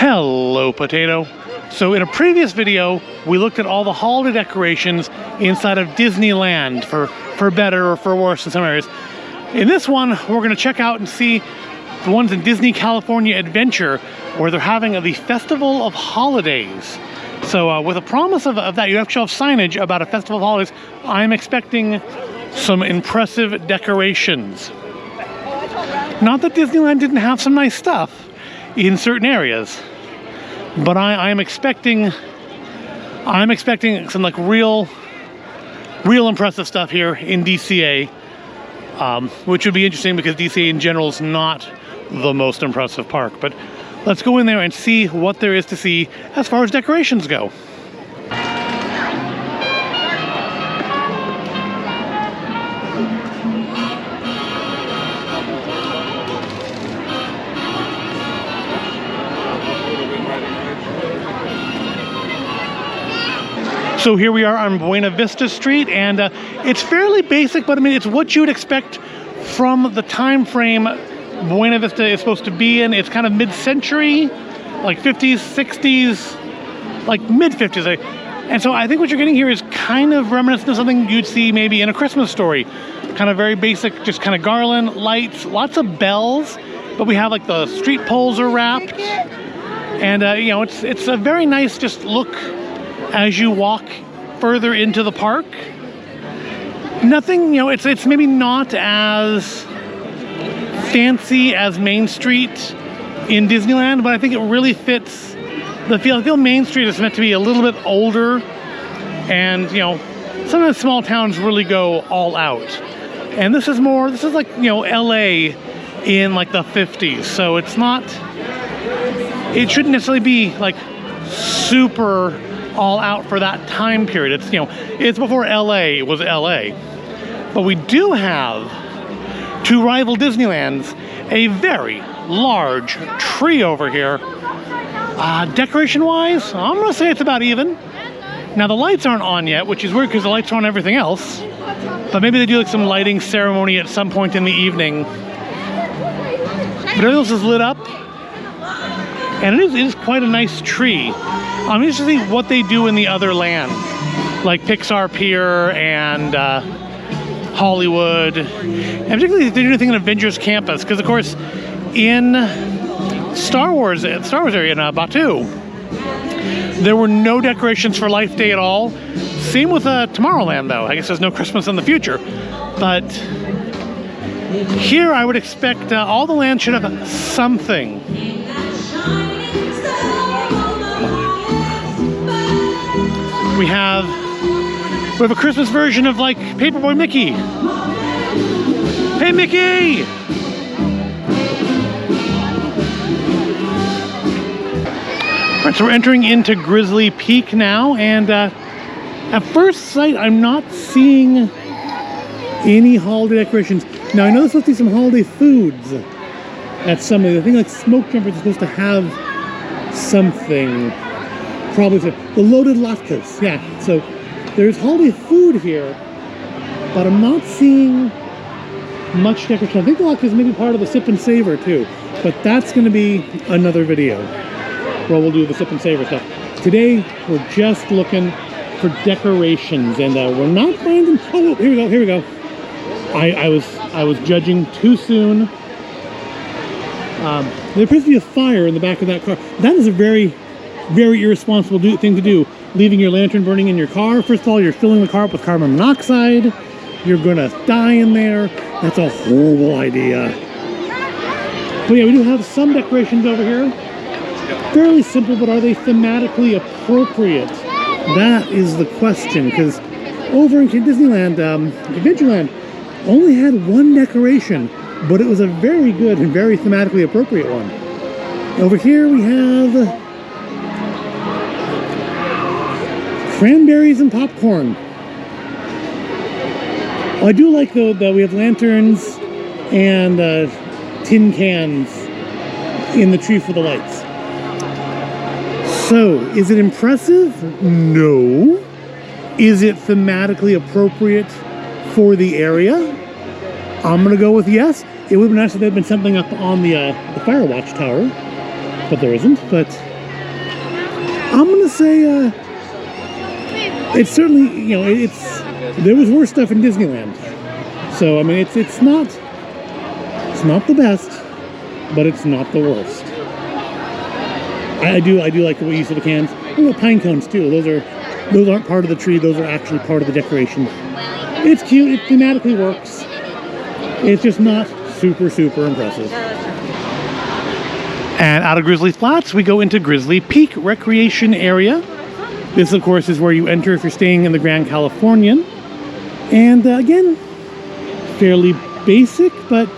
Hello, Potato. So in a previous video, we looked at all the holiday decorations inside of Disneyland for better or for worse in some areas. In this one, we're going to check out and see the ones in Disney California Adventure, where they're having the Festival of Holidays. So with a promise of that, you actually have signage about a Festival of Holidays. I'm expecting some impressive decorations. Not that Disneyland didn't have some nice stuff in certain areas, but I'm expecting some like real impressive stuff here in DCA, which would be interesting because DCA in general is not the most impressive park. But let's go in there and see what there is to see as far as decorations go. So here we are on Buena Vista Street, and it's fairly basic, but I mean, it's what you would expect from the time frame Buena Vista is supposed to be in. It's kind of mid-century, like 50s, 60s, like mid-50s. And so I think what you're getting here is kind of reminiscent of something you'd see maybe in A Christmas Story. Kind of very basic, just kind of garland, lights, lots of bells, but we have like the street poles are wrapped. And you know, it's a very nice just look as you walk further into the park. Nothing, you know, it's maybe not as fancy as Main Street in Disneyland, but I think it really fits the feel. I feel Main Street is meant to be a little bit older, and you know, sometimes small towns really go all out. And this is like, you know, LA in like the 50s, so it shouldn't necessarily be like super all out for that time period. It's, you know, it's before LA was LA. But we do have, to rival Disneyland's, a very large tree over here. Decoration wise, I'm gonna say it's about even. Now the lights aren't on yet, which is weird because the lights are on everything else. But maybe they do like some lighting ceremony at some point in the evening. But everything else is lit up. And it is quite a nice tree. I'm interested to see what they do in the other land, like Pixar Pier and Hollywood, and particularly if they do anything in Avengers Campus, because of course in Star Wars area in Batuu, there were no decorations for Life Day at all. Same with Tomorrowland though. I guess there's no Christmas in the future, but here I would expect all the land should have something. We have a Christmas version of like Paperboy Mickey. Hey Mickey! Alright, so we're entering into Grizzly Peak now, and at first sight I'm not seeing any holiday decorations. Now I know there's supposed to be some holiday foods at some of the, I think like Smoke Jumpers is supposed to have something. Probably the loaded latkes, yeah. So there's holiday food here, but I'm not seeing much decoration. I think the latkes may be part of the Sip and Savor too, but that's going to be another video where we'll do the Sip and Savor stuff. Today we're just looking for decorations, and we're not finding. Oh, here we go. I was judging too soon. There appears to be a fire in the back of that car. That is a very irresponsible thing to do, leaving your lantern burning in your car. First of all, you're filling the car up with carbon monoxide. You're gonna die in there. That's a horrible idea. But yeah, we do have some decorations over here. Fairly simple, but are they thematically appropriate? That is the question, because over in Disneyland, Adventureland only had one decoration, but it was a very good and very thematically appropriate one. Over here we have cranberries and popcorn. I do like though that we have lanterns and tin cans in the tree for the lights. So, is it impressive? No. Is it thematically appropriate for the area? I'm gonna go with yes. It would have been nice if there had been something up on the Firewatch Tower, but there isn't. But I'm gonna say it's certainly, you know, there was worse stuff in Disneyland. So I mean, it's not the best, but it's not the worst. I do like the way you use the cans. And the pine cones too. Those aren't part of the tree. Those are actually part of the decoration. It's cute. It thematically works. It's just not super impressive. And out of Grizzly Flats, we go into Grizzly Peak Recreation Area. This, of course, is where you enter if you're staying in the Grand Californian. And again, fairly basic, but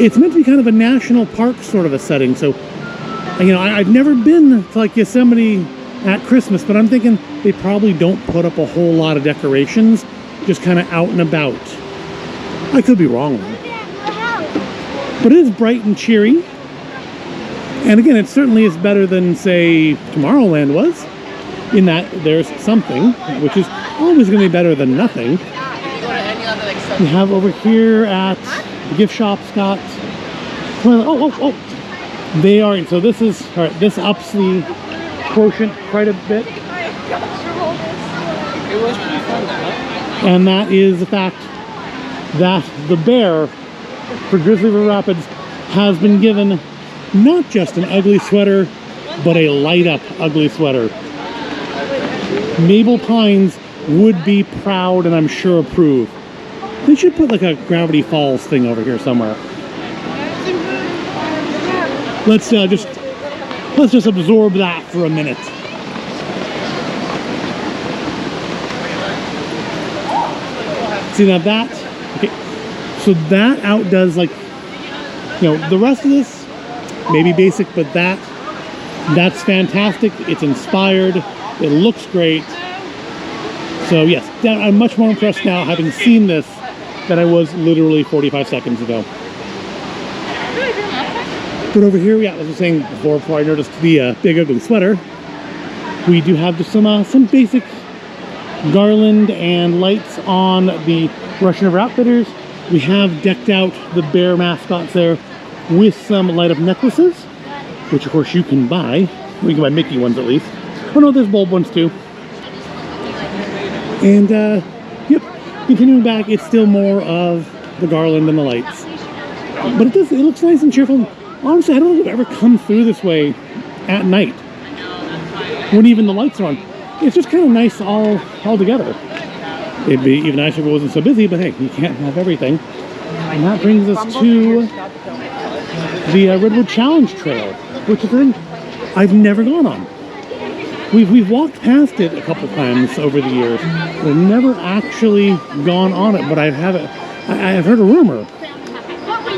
it's meant to be kind of a national park sort of a setting. So, you know, I've never been to like Yosemite at Christmas, but I'm thinking they probably don't put up a whole lot of decorations, just kind of out and about. I could be wrong though. But it is bright and cheery. And again, it certainly is better than, say, Tomorrowland was, in that there's something, which is always going to be better than nothing. We have over here at the gift shop, Scott. Oh. They are, so this is, all right, this ups the quotient quite a bit. And that is the fact that the bear for Grizzly River Rapids has been given not just an ugly sweater, but a light up ugly sweater. Maple Pines would be proud and I'm sure approve. They should put like a Gravity Falls thing over here somewhere. Let's just absorb that for a minute. See now that, okay, so that outdoes, like, you know, the rest of this, maybe basic, but that's fantastic. It's inspired. It looks great. So yes, I'm much more impressed now having seen this than I was literally 45 seconds ago. But over here, yeah, as I was saying before I noticed the big ugly sweater, we do have just some basic garland and lights on the Russian River Outfitters. We have decked out the bear mascots there with some light up necklaces, which of course you can buy. We can buy Mickey ones at least. Oh no, there's bulb ones too. And yep, continuing back, it's still more of the garland and the lights. But it looks nice and cheerful. Honestly, I don't think I've ever come through this way at night when even the lights are on. It's just kind of nice all together. It'd be even nicer if it wasn't so busy, but hey, you can't have everything. And that brings us to the Redwood Challenge Trail, which is a thing I've never gone on. We've walked past it a couple times over the years. We've never actually gone on it, but I've heard a rumor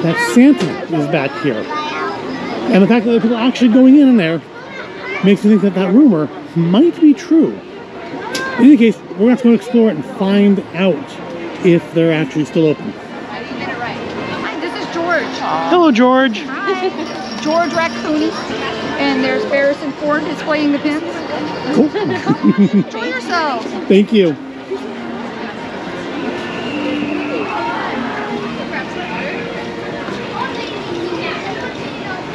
that Santa is back here. And the fact that there are people actually going in there makes me think that rumor might be true. In any case, we're going to have to go explore it and find out if they're actually still open. Hi, this is George. Hello, George. Hi. George Raccoon. And there's Harrison Ford displaying the pins. Cool. Enjoy yourself. Thank you.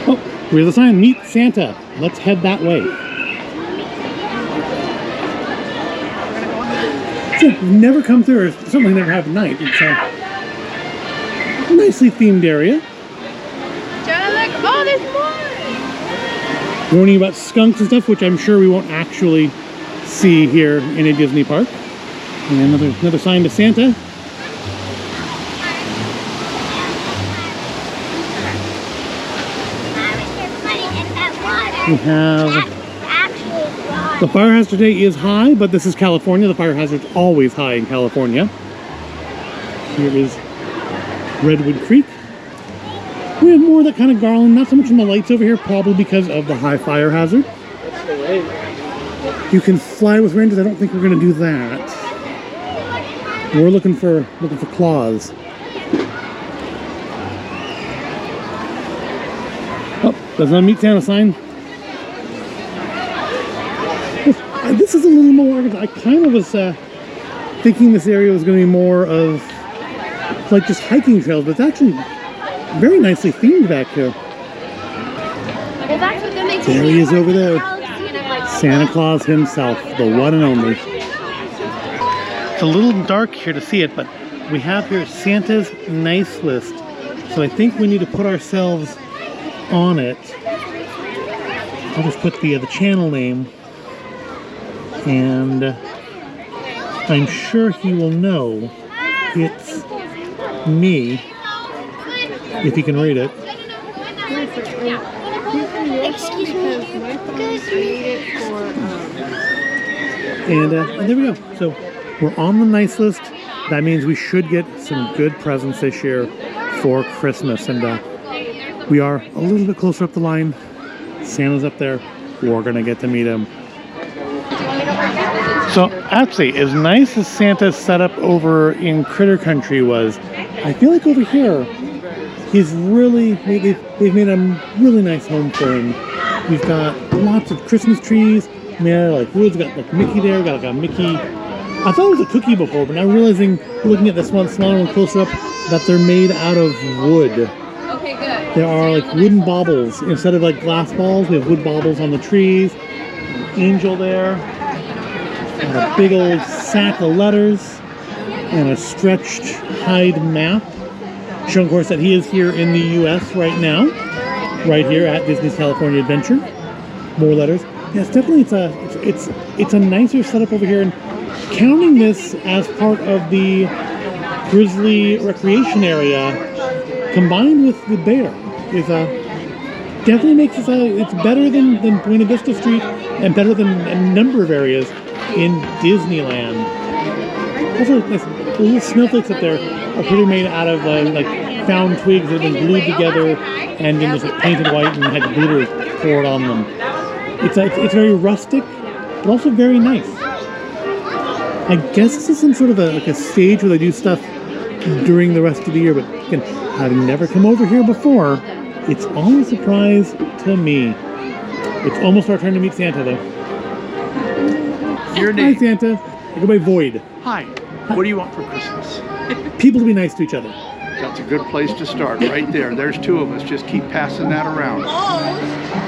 Oh, here's a sign, Meet Santa. Let's head that way. So, we've never come through, or certainly never have at night. It's a nicely themed area. Oh, there's more. Warning about skunks and stuff, which I'm sure we won't actually see here in a Disney park. And another sign to Santa. We have the fire hazard today is high, but this is California. The fire hazard's always high in California. Here is Redwood Creek. We have more of that kind of garland, not so much in the lights over here, probably because of the high fire hazard. You can fly with rangers. I don't think we're going to do that. We're looking for claws. Oh, doesn't have a Meet Santa sign. This is a little more, I kind of was thinking this area was going to be more of like just hiking trails, but it's actually very nicely themed back here. Well, that's what they make. There he is over there. Santa Claus himself, the one and only. It's a little dark here to see it, but we have here Santa's nice list. So I think we need to put ourselves on it. I'll just put the channel name, and I'm sure he will know it's me if he can read it. Excuse me. And there we go. So we're on the nice list. That means we should get some good presents this year for Christmas. And we are a little bit closer up the line. Santa's up there. We're going to get to meet him. So actually, as nice as Santa's setup over in Critter Country was, I feel like over here, he's really, they've made a really nice home for him. We've got lots of Christmas trees. Man, like woods, got like Mickey there, got like a Mickey. I thought it was a cookie before, but now realizing, looking at this one smaller one closer up, that they're made out of wood. Okay, good. There are like wooden baubles. Instead of like glass balls, we have wood baubles on the trees. Angel there. And a big old sack of letters. And a stretched hide map. Showing, of course, that he is here in the U.S. right now. Right here at Disney's California Adventure. More letters. Yes, definitely it's a nicer setup over here. And counting this as part of the Grizzly Recreation Area, combined with the bear, is definitely makes it it's better than Buena Vista Street and better than a number of areas in Disneyland. Also, the little snowflakes up there are pretty made out of like found twigs that have been glued together and then just like painted white and had glitter poured on them. It's very rustic, but also very nice. I guess this is some sort of a stage where they do stuff during the rest of the year, but again, having never come over here before, it's all a surprise to me. It's almost our turn to meet Santa, though. Your name? Hi, Santa. I go by Void. Hi. What do you want for Christmas? People to be nice to each other. That's a good place to start, right there. There's two of us. Just keep passing that around.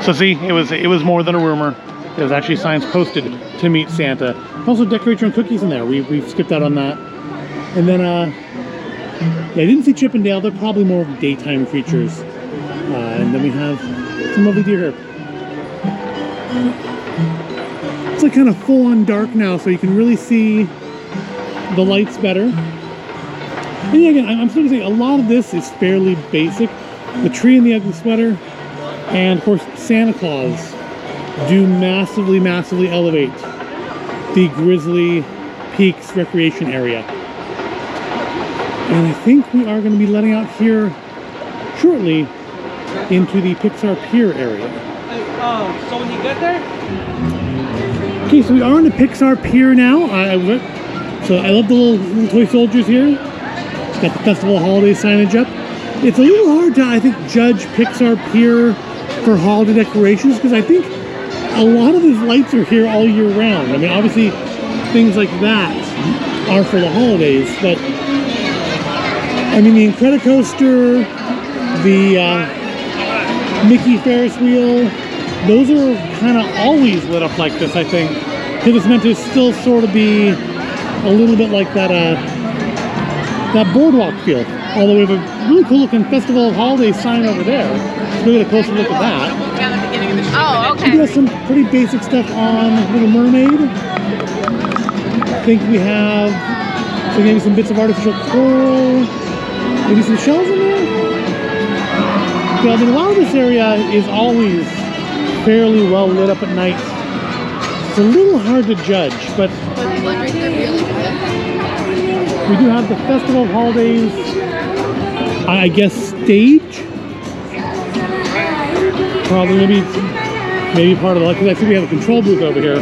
So see, it was more than a rumor. There was actually signs posted to meet Santa. Also, decorate your own cookies in there. We skipped out on that. And then, yeah, I didn't see Chip and Dale. They're probably more daytime creatures. And then we have some lovely deer here. It's like kind of full on dark now, so you can really see the lights better. And yeah, again, I'm still gonna say a lot of this is fairly basic. The tree and the ugly sweater, and of course Santa Claus do massively, massively elevate the Grizzly Peaks recreation area. And I think we are going to be letting out here shortly into the Pixar Pier area. So when you get there? Okay, so we are on the Pixar Pier now. I love the little toy soldiers here. It's got the Festival Holiday signage up. It's a little hard to, I think, judge Pixar Pier for holiday decorations because I think a lot of these lights are here all year round. I mean, obviously, things like that are for the holidays, but I mean, the Incredicoaster, the Mickey Ferris wheel, those are kind of always lit up like this, I think, because it's meant to still sort of be a little bit like that that boardwalk feel. Although we have a really cool looking Festival of Holidays sign over there. Let's get a closer look at that. Oh, We okay. got some pretty basic stuff on Little Mermaid. I think we have maybe some bits of artificial coral, maybe some shells in there. Yeah, I mean, a lot of this area is always fairly well lit up at night. It's a little hard to judge, but we do have the Festival of Holidays, I guess, stage. Probably maybe part of the, because I think we have a control booth over here.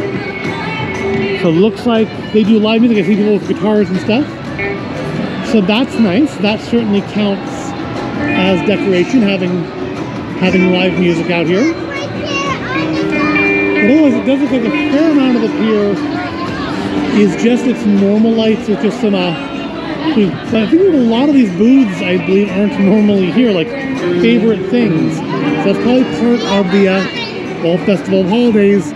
So it looks like they do live music. I see people with guitars and stuff. So that's nice. That certainly counts as decoration, having live music out here. But otherwise, it does look like a fair amount of the pier is just its normal lights with just some, I think a lot of these booths, I believe, aren't normally here, like favorite things. So that's probably part of the Festival of Holidays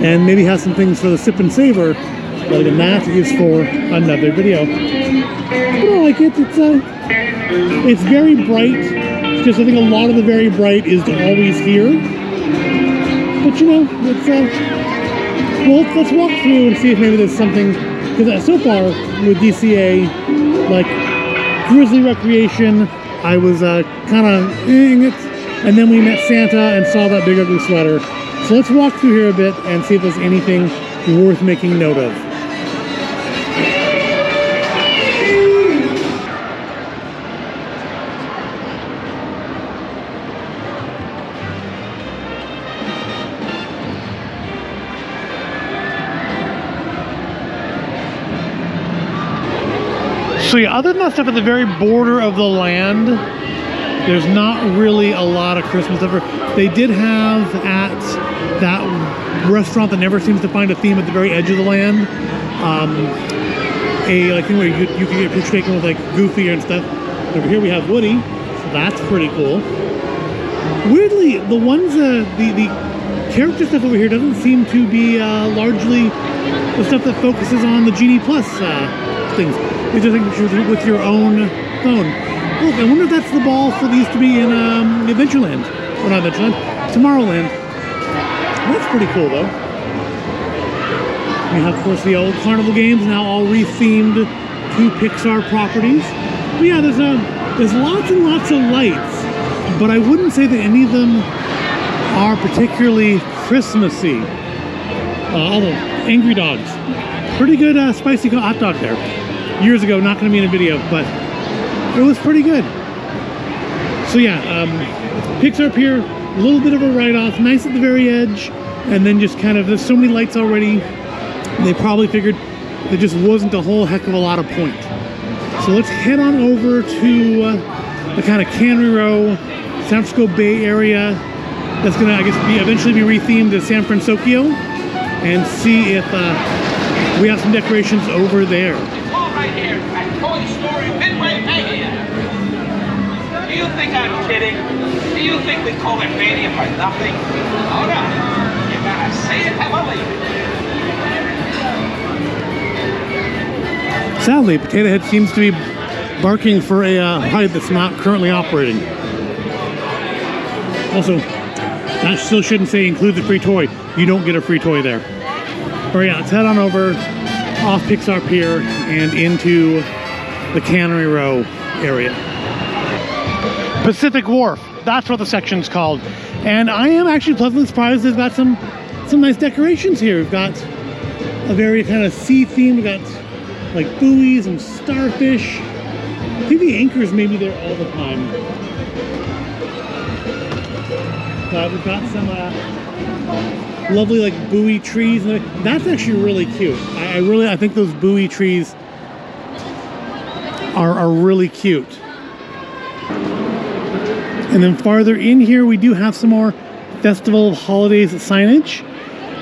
and maybe have some things for the sip and savor. But again, that is for another video. But I like it. It's very bright. It's just I think a lot of the very bright is always here. But you know, it's well, let's walk through and see if maybe there's something. Because so far with DCA, like Grizzly Recreation, I was kind of it, and then we met Santa and saw that big ugly sweater. So let's walk through here a bit and see if there's anything worth making note of. So yeah, other than that stuff at the very border of the land, there's not really a lot of Christmas stuff. They did have at that restaurant that never seems to find a theme at the very edge of the land, a like thing where you could get a picture taken with like Goofy and stuff. Over here we have Woody, so that's pretty cool. Weirdly, the ones the character stuff over here doesn't seem to be largely the stuff that focuses on the Genie Plus things. It's just like with your own phone. Look, I wonder if that's the ball that used to be in Adventureland. Or not Adventureland, Tomorrowland. That's pretty cool though. We have, of course, the old carnival games now all rethemed to Pixar properties. But yeah, there's lots and lots of lights, but I wouldn't say that any of them are particularly Christmassy. Although, Angry Dogs. Pretty good spicy hot dog there. Years ago, not going to be in a video, but it was pretty good. So yeah, Pixar Pier, a little bit of a write-off, nice at the very edge, and then just kind of, there's so many lights already, they probably figured there just wasn't a whole heck of a lot of point. So let's head on over to the kind of Cannery Row, San Francisco Bay Area, that's going to, I guess, eventually be rethemed as San Francisco, and see if we have some decorations over there. Right here at Toy Story Midway Mania. Do you think I'm kidding? Do you think we call it Mania for nothing? Oh no, you gotta say it and believe it. Sadly, Potato Head seems to be barking for a ride that's not currently operating. Also, that still shouldn't say includes a free toy. You don't get a free toy there. But yeah, let's head on over off Pixar Pier and into the Cannery Row area. Pacific Wharf, that's what the section's called. And I am actually pleasantly surprised they've got some nice decorations here. We've got a very kind of sea theme. We've got like buoys and starfish. I think the anchors may be there all the time. But we've got some lovely like buoy trees. That's actually really cute. I think those buoy trees are really cute. And then farther in here we do have some more Festival of Holidays signage,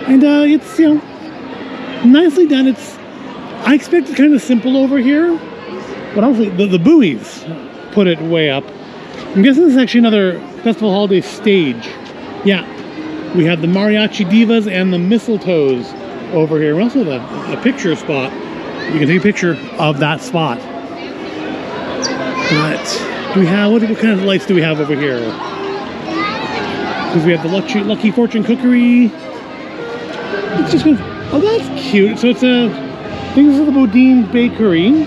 and it's, you know, nicely done. I expected kind of simple over here, but obviously the buoys put it way up. I'm guessing this is actually another Festival of Holidays stage. Yeah. We have the Mariachi Divas and the Mistletoes over here. We also have a picture spot. You can take a picture of that spot. But do we have, what kind of lights do we have over here? Because we have the Lucky Fortune Cookery. It's just kind of, oh, that's cute. So it's I think this is the Bodine Bakery.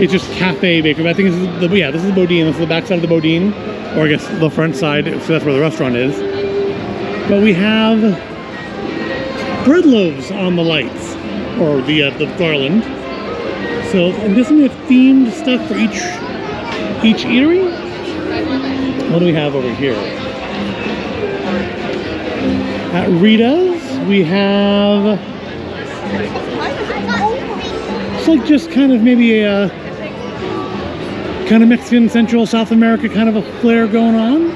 It's just cafe bakery. But I think this is this is Bodine. This is the back side of the Bodine. Or I guess the front side, so that's where the restaurant is. But we have bread loaves on the lights, or the garland. So I'm guessing we have themed stuff for each eatery. What do we have over here? At Rita's, we have, it's like just kind of maybe a kind of Mexican, Central, South America kind of a flair going on.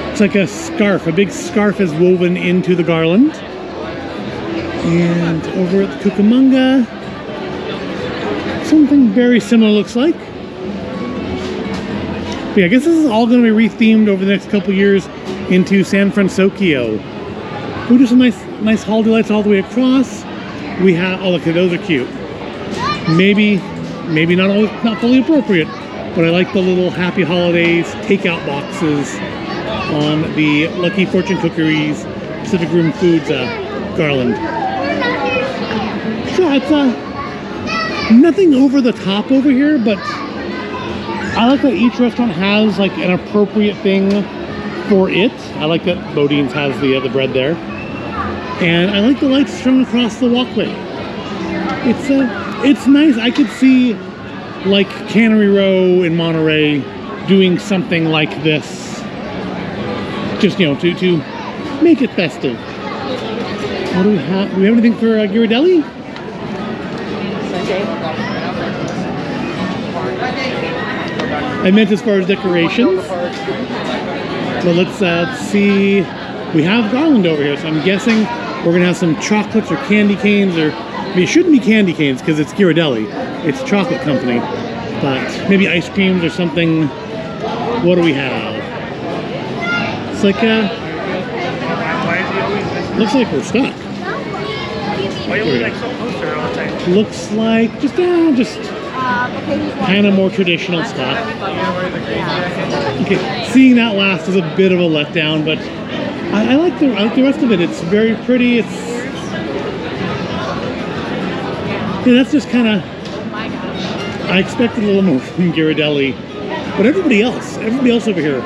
It's like a scarf. A big scarf is woven into the garland. And over at the Cucamonga, something very similar looks like. But yeah, I guess this is all going to be rethemed over the next couple years into San Francisco. We do some nice holiday lights all the way across. We have, oh look, those are cute. Maybe not fully appropriate, but I like the little Happy Holidays takeout boxes on the Lucky Fortune Cookeries Pacific Rim Foods garland. So it's nothing over the top over here, but I like that each restaurant has like an appropriate thing for it. I like that Bodine's has the bread there, and I like the lights strung across the walkway. It's nice. I could see like Cannery Row in Monterey doing something like this, just to make it festive. What do we have? Do we have anything for Ghirardelli? I meant as far as decorations. Well, let's see. We have garland over here, so I'm guessing we're gonna have some chocolates or candy canes, or I mean, it shouldn't be candy canes because it's Ghirardelli. It's a chocolate company, but maybe ice creams or something. What do we have? It's like looks like we're stuck. Why are you like so close to her all the time? Looks like just kind of more traditional stuff. Okay, seeing that last is a bit of a letdown, but I like the rest of it. It's very pretty. That's just kind of. I expected a little more from Ghirardelli, but everybody else over here,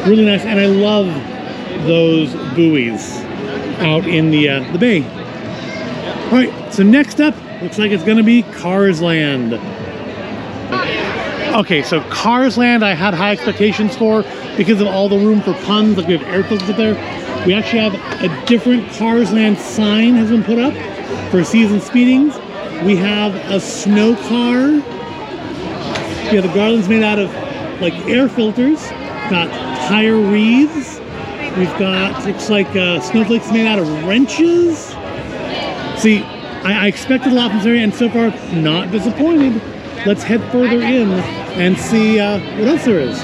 really nice, and I love those buoys out in the bay. All right, so next up, looks like it's going to be Cars Land. Okay, so Cars Land I had high expectations for because of all the room for puns, like we have air filters up there. We actually have a different Cars Land sign has been put up for season speedings. We have a snow car. We have the garlands made out of like air filters. Got tire wreaths. We've got, looks like snowflakes made out of wrenches. See, I expected a lot from this area, and so far, not disappointed. Let's head further in and see what else there is.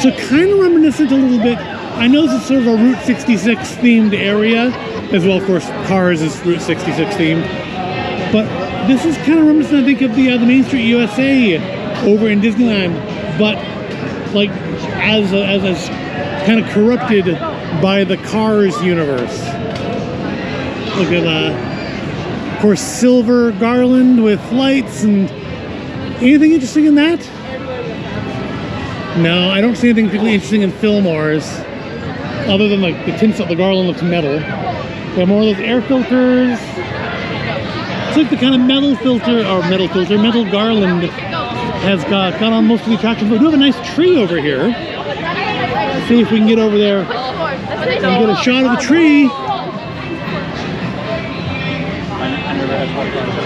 So kind of reminiscent a little bit. I know this is sort of a Route 66 themed area, as well, of course, Cars is Route 66 themed. But this is kind of reminiscent, I think, of the Main Street USA over in Disneyland, but like as kind of corrupted by the Cars universe. Look at of course, silver garland with lights. And anything interesting in that? No, I don't see anything particularly interesting in Fillmore's, other than like the tinsel. The garland looks metal. We have more of those air filters. It's like the kind of metal garland has got on most of the attractions. But we do have a nice tree over here. Let's see if we can get over there and get a shot of the tree.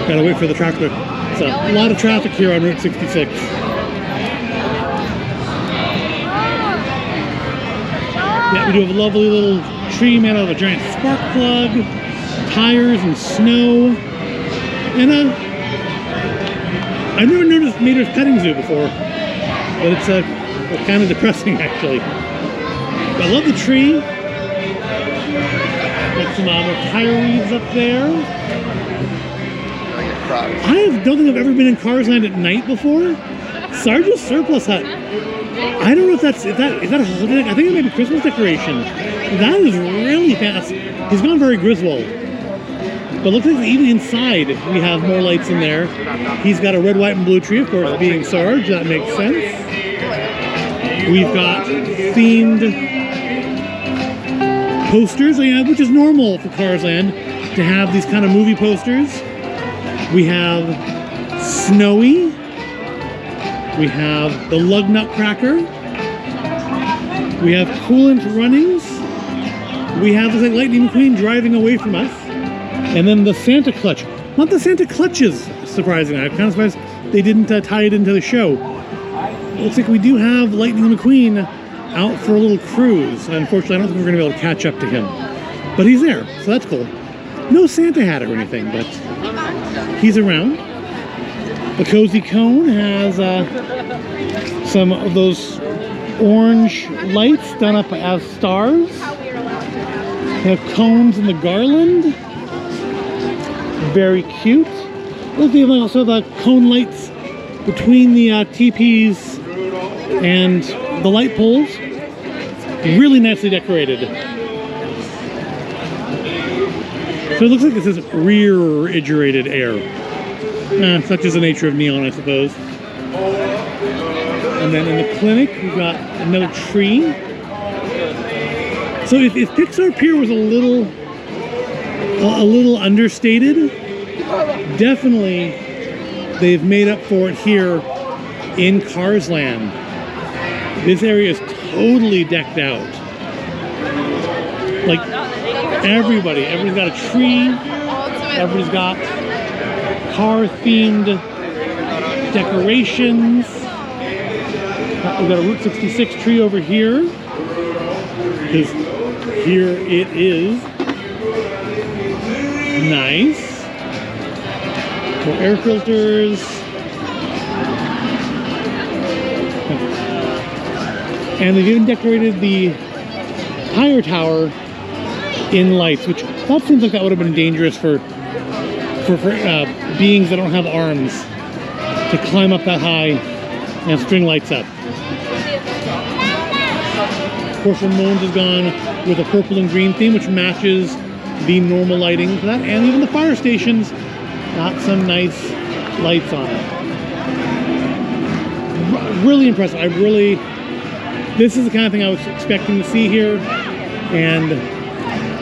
Gotta wait for the tractor. So a lot of traffic here on Route 66. Yeah, we do have a lovely little tree made out of a giant spark plug, tires and snow, and I've never noticed Mater's petting zoo before, but it's kind of depressing actually. But I love the tree. Got some more tire leaves up there. I don't think I've ever been in Cars Land at night before. Sarge's Surplus Hut. I don't know if is that a holiday? I think it may be Christmas decoration. That is really fast. He's gone very Griswold. But looks like even inside we have more lights in there. He's got a red, white, and blue tree, of course, being Sarge. That makes sense. We've got themed posters, which is normal for Cars Land to have these kind of movie posters. We have Snowy. We have the Lug Nutcracker. We have Coolant Runnings. We have like Lightning McQueen driving away from us. And then the Santa Clutch. Not the Santa Clutches, surprisingly. I'm kind of surprised they didn't tie it into the show. It looks like we do have Lightning McQueen out for a little cruise. Unfortunately, I don't think we're going to be able to catch up to him. But he's there, so that's cool. No Santa hat or anything, but he's around. The Cozy Cone has some of those orange lights done up as stars. They have cones in the garland. Very cute. Look, they have also the cone lights between the teepees and the light poles. Really nicely decorated. So it looks like this is refrigerated air. Such is the nature of neon, I suppose. And then in the clinic, we've got another tree. So if Pixar Pier was a little understated, definitely they've made up for it here in Cars Land. This area is totally decked out. Like everybody's got a tree, everybody's got car-themed decorations. We've got a Route 66 tree over here, because here it is. Nice. More air filters. And they've even decorated the tire tower in lights, which that seems like that would have been dangerous for beings that don't have arms to climb up that high and string lights up. Of course, Ramones is gone with a purple and green theme, which matches the normal lighting for that. And even the fire stations got some nice lights on it. Really impressive. This is the kind of thing I was expecting to see here. And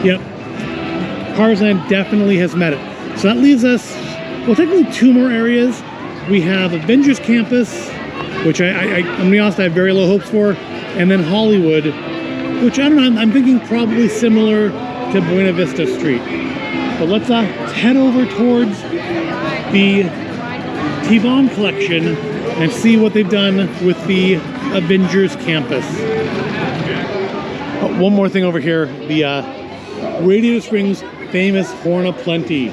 yep, Cars Land definitely has met it. So that leaves us, well, technically two more areas. We have Avengers Campus, which I'm gonna be honest, I have very low hopes for, and then Hollywood, which I don't know, I'm thinking probably similar to Buena Vista Street. But let's head over towards the T-Bomb collection and see what they've done with the Avengers Campus. Oh, one more thing over here, the Radiator Springs famous Horn o' Plenty,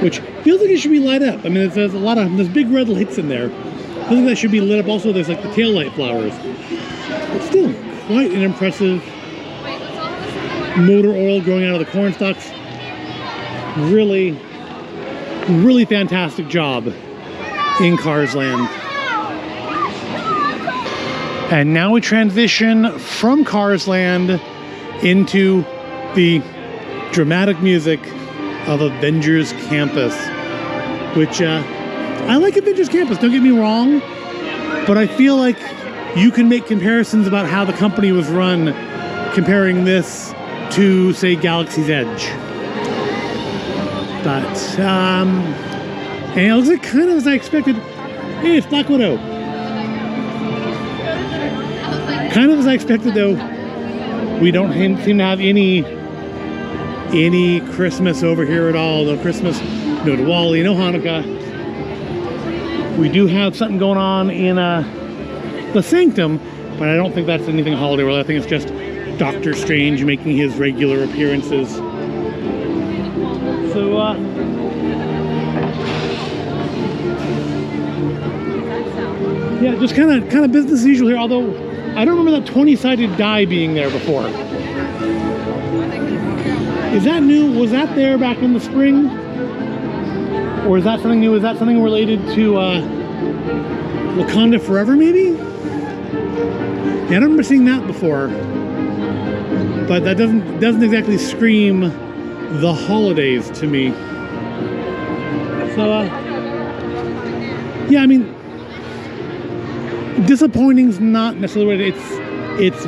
which feels like it should be light up. I mean, there's big red lights in there. I think that should be lit up. Also, there's like the taillight flowers. But still, quite an impressive motor oil growing out of the corn stalks. Really, really fantastic job in Cars Land. And now we transition from Cars Land into the dramatic music of Avengers Campus, which I like Avengers Campus, don't get me wrong, but I feel like you can make comparisons about how the company was run comparing this to, say, Galaxy's Edge. But and it looks like kind of as I expected. Hey, it's Black Widow. Kind of as I expected, though. We don't seem to have any Christmas over here at all. No Christmas, no Diwali, no Hanukkah. We do have something going on in the Sanctum, but I don't think that's anything holiday related. I think it's just Doctor Strange making his regular appearances. So, yeah, just kind of business as usual here. Although I don't remember that 20-sided die being there before. Is that new? Was that there back in the spring? Or is that something new? Is that something related to Wakanda Forever, maybe? Yeah, I don't remember seeing that before. But that doesn't exactly scream the holidays to me. So, yeah, I mean, disappointing's not necessarily what it's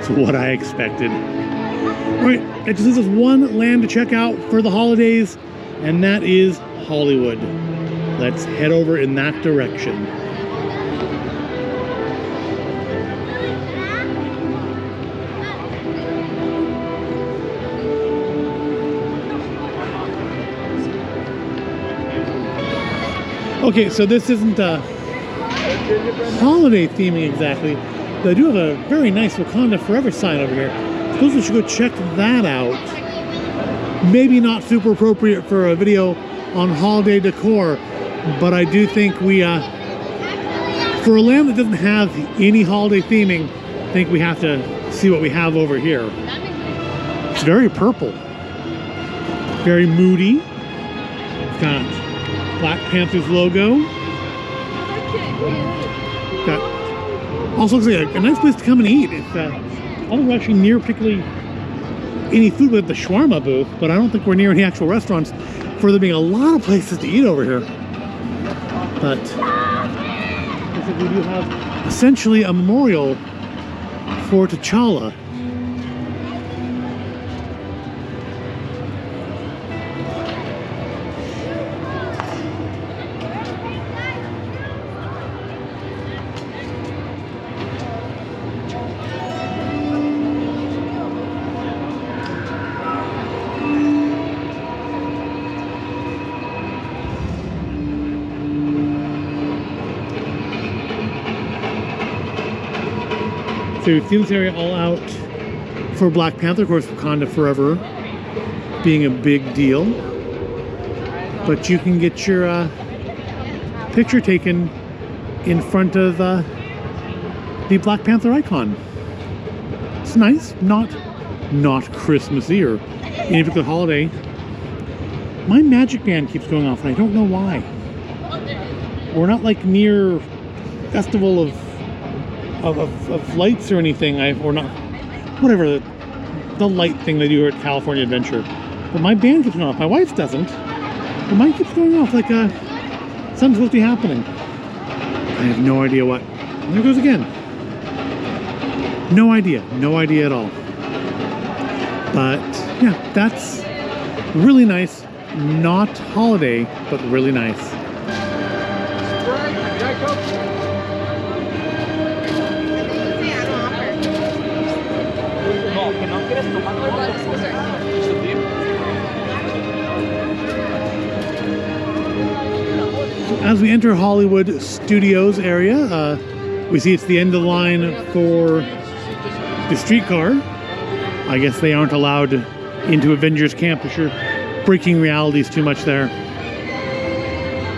what I expected. All right, it just leaves us one land to check out for the holidays, and that is Hollywood. Let's head over in that direction. Okay, so this isn't holiday theming exactly. They do have a very nice Wakanda Forever sign over here. I suppose we should go check that out. Maybe not super appropriate for a video on holiday decor, but I do think we For a land that doesn't have any holiday theming, I think we have to see what we have over here. It's very purple, very moody. It's got Black Panther's logo. Also looks like a nice place to come and eat. It's, I don't think we're actually near particularly any food with the shawarma booth, but I don't think we're near any actual restaurants for there being a lot of places to eat over here. But looks like we do have essentially a memorial for T'Challa. So we've seen this area all out for Black Panther, of course, Wakanda Forever being a big deal. But you can get your picture taken in front of the Black Panther icon. It's nice, not Christmassy or any particular holiday. My magic band keeps going off, and I don't know why. We're not like near festival of lights or anything, or not, whatever the light thing they do here at California Adventure. But my band keeps going off. My wife's doesn't. But mine keeps going off like something's supposed to be happening. I have no idea what. And there it goes again. No idea at all. But yeah, that's really nice. Not holiday, but really nice. As we enter Hollywood Studios area, we see it's the end of the line for the streetcar. I guess they aren't allowed into Avengers Camp, if you're breaking realities too much there.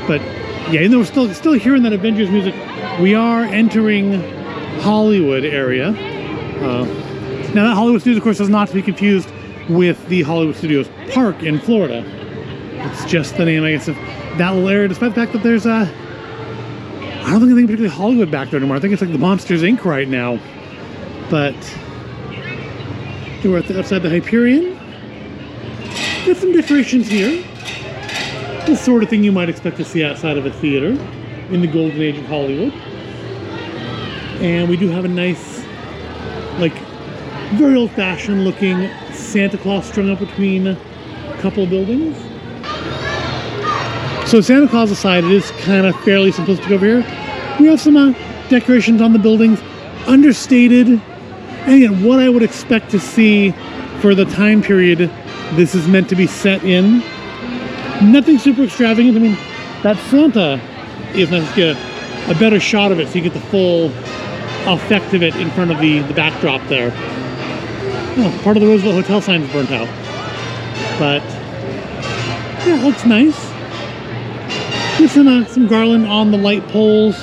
But yeah, even though we're still hearing that Avengers music, we are entering Hollywood area. Now that Hollywood Studios, of course, is not to be confused with the Hollywood Studios Park in Florida. It's just the name, I guess, of that little area, despite the fact that there's I don't think anything particularly Hollywood back there anymore. I think it's like the Monsters Inc. right now. But we're outside the Hyperion. Got some decorations here. The sort of thing you might expect to see outside of a theater in the golden age of Hollywood. And we do have a nice, like, very old-fashioned looking Santa Claus strung up between a couple of buildings. So Santa Claus aside, it is kind of fairly simplistic over here. We have some decorations on the buildings, understated, and again, what I would expect to see for the time period this is meant to be set in. Nothing super extravagant. I mean, that Santa is nice to get a better shot of it so you get the full effect of it in front of the backdrop there. Oh, part of the Roosevelt Hotel sign is burnt out. But yeah, it looks nice. There's some garland on the light poles.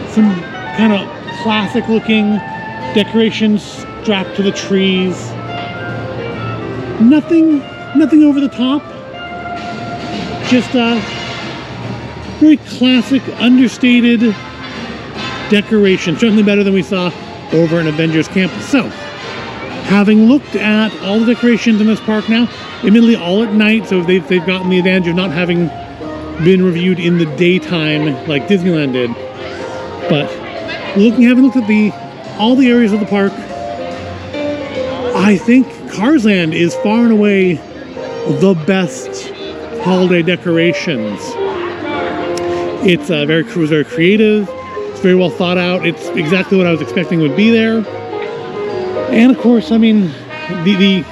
Some kind of classic looking decorations strapped to the trees. Nothing over the top. Just very classic, understated decoration. Certainly better than we saw over in Avengers Campus. So, having looked at all the decorations in this park now, admittedly all at night, so they've gotten the advantage of not having been reviewed in the daytime like Disneyland did. But having looked at all the areas of the park, I think Cars Land is far and away the best holiday decorations. It's very creative. It's very well thought out. It's exactly what I was expecting would be there. And of course, I mean, the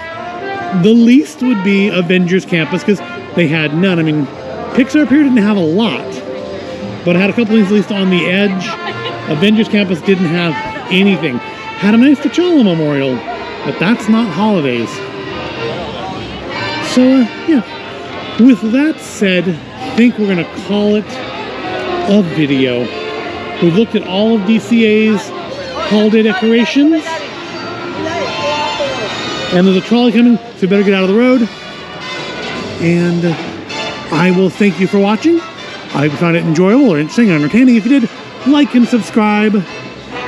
least would be Avengers Campus because they had none. I mean, Pixar Pier didn't have a lot, but it had a couple things at least on the edge. Avengers Campus didn't have anything. Had a nice T'Challa memorial, but that's not holidays. So, yeah. With that said, I think we're going to call it a video. We've looked at all of DCA's holiday decorations. And there's a trolley coming, so we better get out of the road. And I will thank you for watching. I hope you found it enjoyable or interesting or entertaining. If you did, like and subscribe.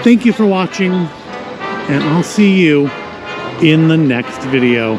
Thank you for watching, and I'll see you in the next video.